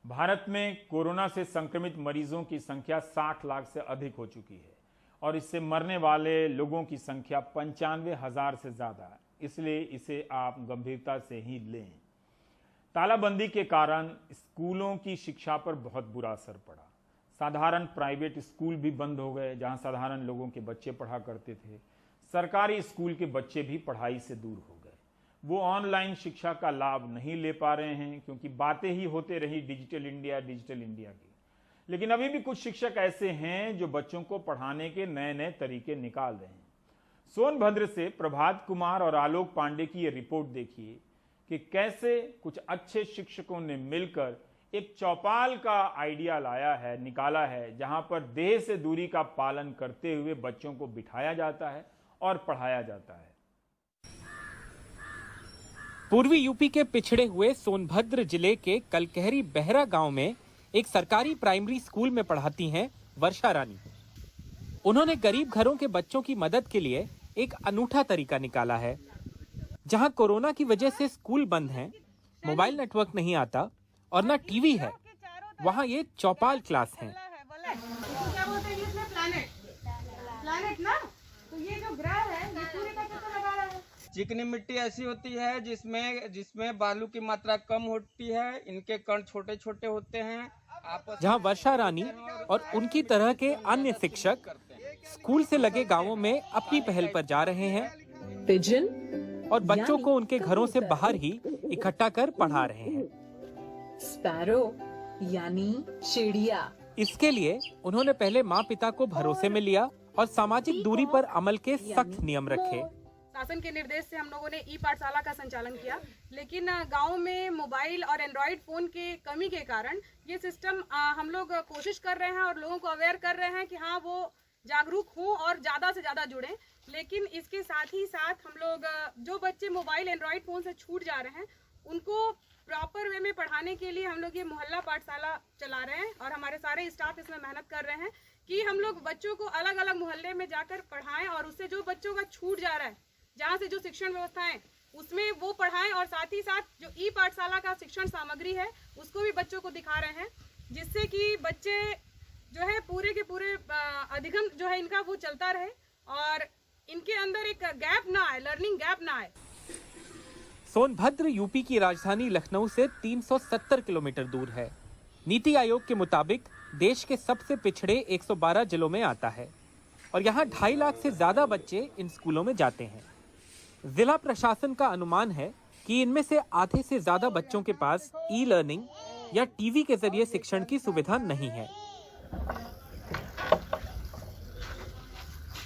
भारत में कोरोना से संक्रमित मरीजों की संख्या 60 लाख से अधिक हो चुकी है और इससे मरने वाले लोगों की संख्या 95,000 से ज्यादा है। इसलिए इसे आप गंभीरता से ही लें। तालाबंदी के कारण स्कूलों की शिक्षा पर बहुत बुरा असर पड़ा। साधारण प्राइवेट स्कूल भी बंद हो गए, जहां साधारण लोगों के बच्चे पढ़ा करते थे। सरकारी स्कूल के बच्चे भी पढ़ाई से दूर हो गए। वो ऑनलाइन शिक्षा का लाभ नहीं ले पा रहे हैं क्योंकि बातें ही होते रही डिजिटल इंडिया की। लेकिन अभी भी कुछ शिक्षक ऐसे हैं जो बच्चों को पढ़ाने के नए नए तरीके निकाल रहे हैं। सोनभद्र से प्रभात कुमार और आलोक पांडे की ये रिपोर्ट देखिए कि कैसे कुछ अच्छे शिक्षकों ने मिलकर एक चौपाल का आइडिया निकाला है, जहां पर देह से दूरी का पालन करते हुए बच्चों को बिठाया जाता है और पढ़ाया जाता है। पूर्वी यूपी के पिछड़े हुए सोनभद्र जिले के कलकहरी बहरा गांव में एक सरकारी प्राइमरी स्कूल में पढ़ाती हैं वर्षा रानी। उन्होंने गरीब घरों के बच्चों की मदद के लिए एक अनूठा तरीका निकाला है। जहां कोरोना की वजह से स्कूल बंद हैं, मोबाइल नेटवर्क नहीं आता और ना टीवी है, वहां ये चौपाल क्लास है। चिकनी मिट्टी ऐसी होती है जिसमें बालू की मात्रा कम होती है, इनके कण छोटे छोटे होते हैं। जहां वर्षा रानी और उनकी तरह के अन्य शिक्षक स्कूल से लगे गांवों में अपनी पहल पर जा रहे हैं। पिजन और बच्चों को उनके घरों से बाहर ही इकट्ठा कर पढ़ा रहे हैं। स्पैरो यानी चिड़िया। इसके लिए उन्होंने पहले माँ पिता को भरोसे में लिया और सामाजिक दूरी पर अमल के सख्त नियम रखे। शासन के निर्देश से हम लोगों ने ई पाठशाला का संचालन किया, लेकिन गांव में मोबाइल और एंड्रॉइड फोन के कमी के कारण ये सिस्टम हम लोग कोशिश कर रहे हैं और लोगों को अवेयर कर रहे हैं कि हाँ वो जागरूक हों और ज़्यादा से ज़्यादा जुड़ें। लेकिन इसके साथ ही साथ हम लोग जो बच्चे मोबाइल एंड्रॉइड फ़ोन से छूट जा रहे हैं उनको प्रॉपर वे में पढ़ाने के लिए हम लोग ये मोहल्ला पाठशाला चला रहे हैं और हमारे सारे स्टाफ इसमें मेहनत कर रहे हैं कि हम लोग बच्चों को अलग अलग मोहल्ले में जाकर पढ़ाएं और उससे जो बच्चों का छूट जा रहा है, जहाँ से जो शिक्षण व्यवस्था है उसमें वो पढ़ाएं और साथ ही साथ जो ई पाठशाला का शिक्षण सामग्री है उसको भी बच्चों को दिखा रहे हैं, जिससे कि बच्चे जो है पूरे के पूरे अधिगम जो है इनका वो चलता रहे और इनके अंदर एक गैप ना आए, लर्निंग गैप ना आए। सोनभद्र यूपी की राजधानी लखनऊ से 370 किलोमीटर दूर है। नीति आयोग के मुताबिक देश के सबसे पिछड़े 112 जिलों में आता है और यहाँ 2.5 लाख से ज्यादा बच्चे इन स्कूलों में जाते हैं। जिला प्रशासन का अनुमान है कि इनमें से आधे से ज्यादा बच्चों के पास ई लर्निंग या टीवी के जरिए शिक्षण की सुविधा नहीं है।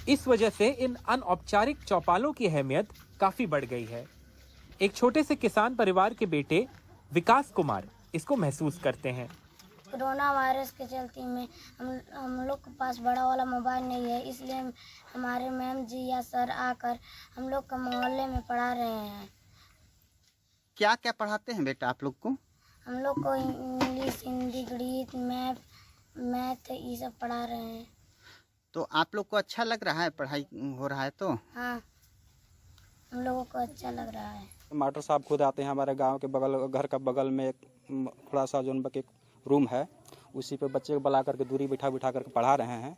इस वजह से इन अनौपचारिक चौपालों की अहमियत काफी बढ़ गई है। एक छोटे से किसान परिवार के बेटे विकास कुमार इसको महसूस करते हैं। कोरोना वायरस के चलते में हम लोग के पास बड़ा वाला मोबाइल नहीं है, इसलिए हमारे मैम जी या सर आकर हम लोग का मोहल्ले में पढ़ा रहे हैं। क्या क्या पढ़ाते हैं बेटा आप लोग को? हम लोग को इंग्लिश, हिंदी, गणित, मैथ ये सब पढ़ा रहे हैं। तो आप लोग को अच्छा लग रहा है पढ़ाई हो रहा है? तो हाँ, हम लोगों को अच्छा लग रहा है। मास्टर साहब खुद आते हैं हमारे गांव के बगल, घर का बगल में एक थोड़ा सा जो एक रूम है, उसी पे बच्चे को बुला करके दूरी बिठा करके पढ़ा रहे हैं।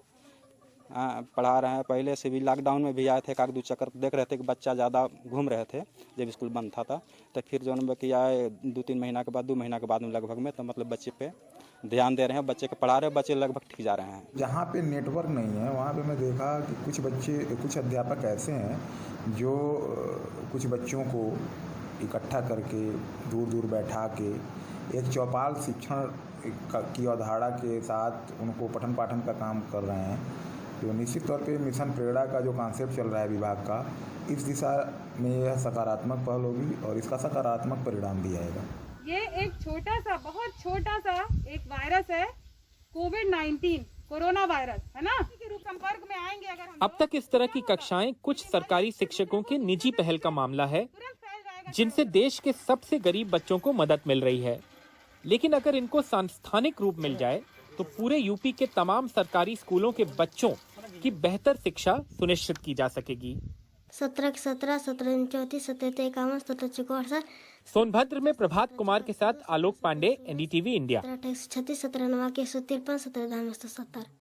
पहले से भी लॉकडाउन में भी आए थे, एक 2 चक्कर देख रहे थे कि बच्चा ज़्यादा घूम रहे थे जब स्कूल बंद था। तो फिर जो कि आए 2-3 महीना के बाद, 2 महीना के बाद में लगभग में, तो मतलब बच्चे पे ध्यान दे रहे हैं, बच्चे को पढ़ा रहे हैं, बच्चे लगभग ठीक जा रहे हैं। जहाँ पे नेटवर्क नहीं है वहाँ पे मैं देखा कि कुछ अध्यापक ऐसे हैं जो कुछ बच्चों को इकट्ठा करके दूर दूर बैठा के एक चौपाल शिक्षण की अवधारणा के साथ उनको पठन पाठन का काम कर रहे हैं। तो निश्चित तौर पे मिशन प्रेरणा का जो कॉन्सेप्ट चल रहा है विभाग का, इस दिशा में यह सकारात्मक पहल होगी और इसका सकारात्मक परिणाम भी आएगा। ये एक छोटा सा, बहुत छोटा सा एक वायरस है, कोविड-19 कोरोना वायरस है ना, संपर्क में आएंगे अगर हम। अब तक इस तरह की कक्षाएं कुछ सरकारी शिक्षकों की निजी पहल का मामला है, जिनसे देश के सबसे गरीब बच्चों को मदद मिल रही है। लेकिन अगर इनको सांस्थानिक रूप मिल जाए तो पूरे यूपी के तमाम सरकारी स्कूलों के बच्चों की बेहतर शिक्षा सुनिश्चित की जा सकेगी। 17 17 17 34 17 51 17 64 सोनभद्र में प्रभात कुमार के साथ आलोक पांडे, NDTV इंडिया। 36 17 153 17 17 170।